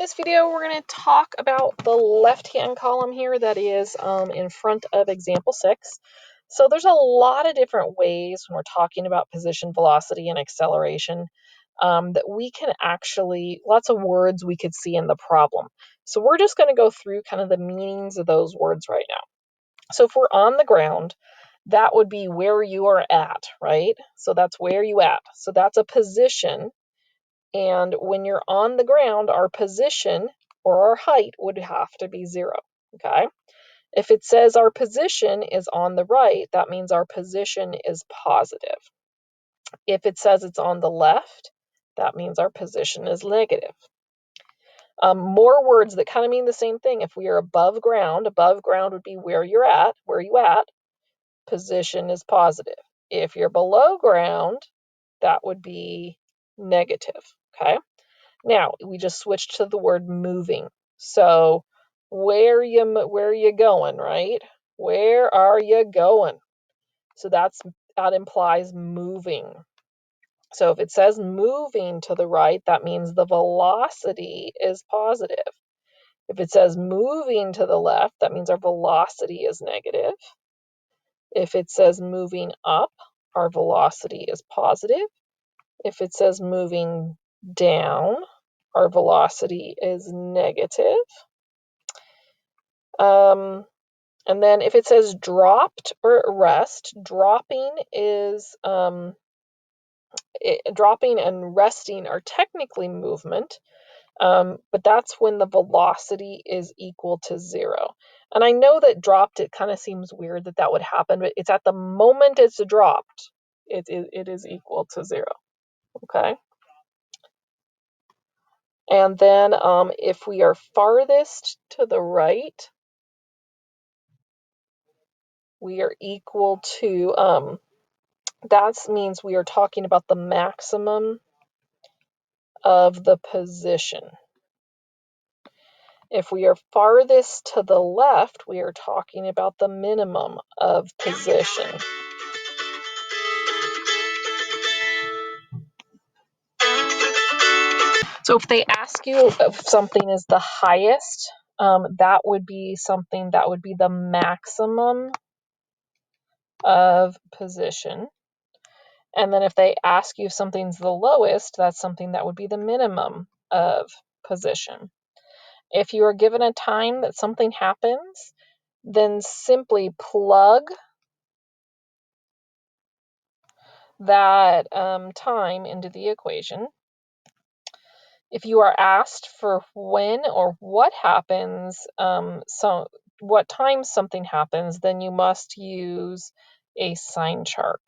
this video, we're going to talk about the left-hand column here that is in front of example 6. So there's a lot of different ways when we're talking about position, velocity, and acceleration that we can actually, lots of words we could see in the problem. So we're just going to go through kind of the meanings of those words right now. So if we're on the ground, that would be where you are at, right? So that's where you at. So that's a position. And when you're on the ground, our position or our height would have to be 0, okay? If it says our position is on the right, that means our position is positive. If it says it's on the left, that means our position is negative. More words that kind of mean the same thing. If we are above ground would be where you at, position is positive. If you're below ground, that would be negative, okay? Now, we just switched to the word moving. So, where are you going, right? Where are you going? So that implies moving. So if it says moving to the right, that means the velocity is positive. If it says moving to the left, that means our velocity is negative. If it says moving up, our velocity is positive. If it says moving down, our velocity is negative. And then if it says dropped or rest, dropping and resting are technically movement, but that's when the velocity is equal to 0. And I know that dropped, it kind of seems weird that would happen, but it's at the moment it's dropped, it is equal to 0, okay? And then if we are farthest to the right, we are equal to, that means we are talking about the maximum of the position. If we are farthest to the left, we are talking about the minimum of position. So if they ask you if something is the highest, that would be something that would be the maximum of position. And then if they ask you if something's the lowest, that's something that would be the minimum of position. If you are given a time that something happens, then simply plug that time into the equation. If you are asked for when or what happens, so what time something happens, then you must use a sign chart.